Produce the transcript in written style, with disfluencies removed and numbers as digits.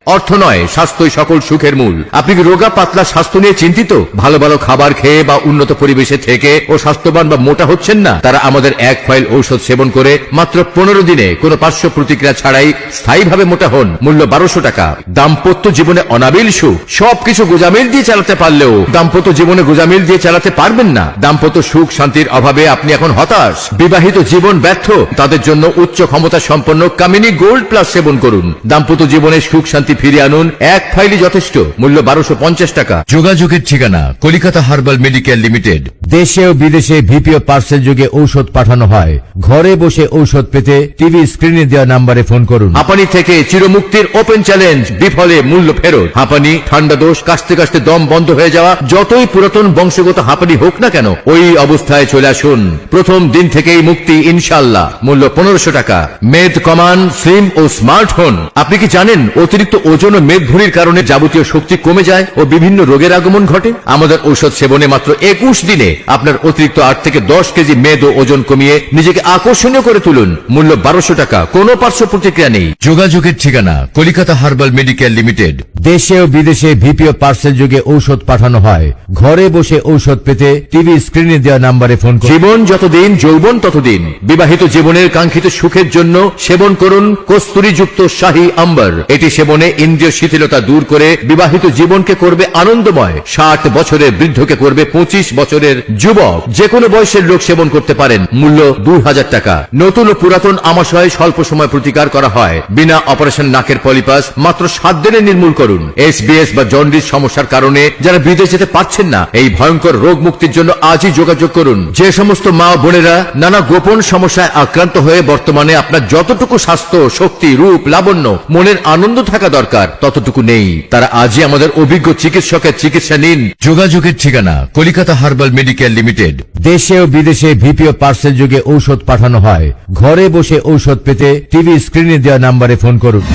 অর্থ নয়, স্বাস্থ্যই সকল সুখের মূল। আপনি কি রোগা পাতলা স্বাস্থ্য নিয়ে চিন্তিত? ভালো ভালো খাবার খেয়ে বা উন্নত পরিবেশে থেকে ও স্বাস্থ্যবান বা মোটা হচ্ছেন না? তারা আমাদের এক ফাইল ঔষধ সেবন করে মাত্র 15 দিনে কোনো পার্শ্ব প্রতিক্রিয়া ছাড়াই স্থায়ীভাবে মোটা হন। মূল্য 1200 টাকা। দাম্পত্য জীবনে অনাবিল সুখ। সবকিছু গোজামিল দিয়ে চালাতে পারলেও দাম্পত্য জীবনে গোজামিল দিয়ে চালাতে পারবেন না। দাম্পত্য সুখ শান্তির অভাবে আপনি এখন হতাশ, বিবাহিত জীবন ব্যর্থ, তাদের জন্য উচ্চ ক্ষমতা সম্পন্ন কামিনী গোল্ড প্লাস সেবন করুন। দাম্পত্য জীবনে সুখ শান্তি ফিরিয়ে আনুন। এক ফাইলই যথেষ্ট। মূল্য 1250 টাকা। যোগাযোগের ঠিকানা কলিকাতা হার্বাল মেডিকেল লিমিটেড। দেশে ও বিদেশে ভিপিও পার্সেল যোগে ঔষধ পাঠানো হয়। ঘরে বসে ঔষধ পেতে টিভি স্ক্রিনে দেওয়া নাম্বারে ফোন করুন। হাঁপানি থেকে চিরমুক্তির ওপেন চ্যালেঞ্জ, বিফলে মূল্য ফেরত। হাঁপানি, ঠান্ডা দোষ, কাশতে কাশতে দম বন্ধ হয়ে যাওয়া, যতই পুরাতন বংশগত হাঁপানি হোক না কেন, ওই অবস্থায় চলে আসুন। প্রথম দিন থেকেই মুক্তি ইনশাআল্লাহ। মূল্য 1500 টাকা। মেদ কমান, স্লিম ও স্মার্ট হন। আপনি কি জানেন অতিরিক্ত ওজন ও মেদ ভুঁড়ির কারণে যাবতীয় শক্তি কমে যায় ও বিভিন্ন রোগের আগমন ঘটে? আমাদের ঔষধ সেবনে মাত্র 21 দিনে আপনার অতিরিক্ত 8 থেকে 10 কেজি মেদ ও ওজন কমিয়ে নিজেকে আকর্ষণীয় করে তুলুন। মূল্য 1200 টাকা। কোনো পার্শ্ব প্রতিক্রিয়া নেই। যোগাযোগের ঠিকানা কলিকাতা হার্বাল মেডিকেল লিমিটেড। দেশে ও বিদেশে ভিপিও পার্সেল যোগে ঔষধ পাঠানো হয়। ঘরে বসে ঔষধ পেতে টিভি স্ক্রিনে দেওয়া নাম্বারে ফোন করুন। জীবন যতদিন, যৌবন ততদিন। বিবাহিত জীবনের কাঙ্ক্ষিত সুখের জন্য সেবন করুন কস্তুরীযুক্ত শাহী আম্বার। এটি সেবনে ইন্দ্রিয় শিথিলতা দূর করে বিবাহিত জীবনকে করবে আনন্দময়। 60 বছরের বৃদ্ধকে করবে 25 বছরের যুবক। যে কোনো বয়সের লোক সেবন করতে পারেন। মূল্য 2000 টাকা। নতুন ও পুরাতন আমাশয় স্বল্প সময় প্রতিকার করা হয়। বিনা অপারেশন নাকের পলিপাস মাত্র 7 দিনে নির্মূল করুন। SBS বা জন্ডিস সমস্যার কারণে যারা বিদেশ যেতে পারছেন না, এই ভয়ঙ্কর রোগ মুক্তির জন্য আজই যোগাযোগ করুন। যে সমস্ত মা বোনেরা নানা গোপন সমস্যায় আক্রান্ত হয়ে বর্তমানে আপনার যতটুকু স্বাস্থ্য, শক্তি, রূপ, লাবণ্য, মনের আনন্দ থাকা দরকার ততটুকু নেই, তারা আজই আমাদের অভিজ্ঞ চিকিৎসকের চিকিৎসা নিন। যোগাযোগের ঠিকানা কলিকাতা হার্বাল মেডিকেল লিমিটেড। দেশে ও বিদেশে ভিপিও পার্সেল যোগে ঔষধ পাঠানো হয়। ঘরে বসে ঔষধ পেতে টিভি স্ক্রিনে দেওয়া নাম্বারে ফোন করুন।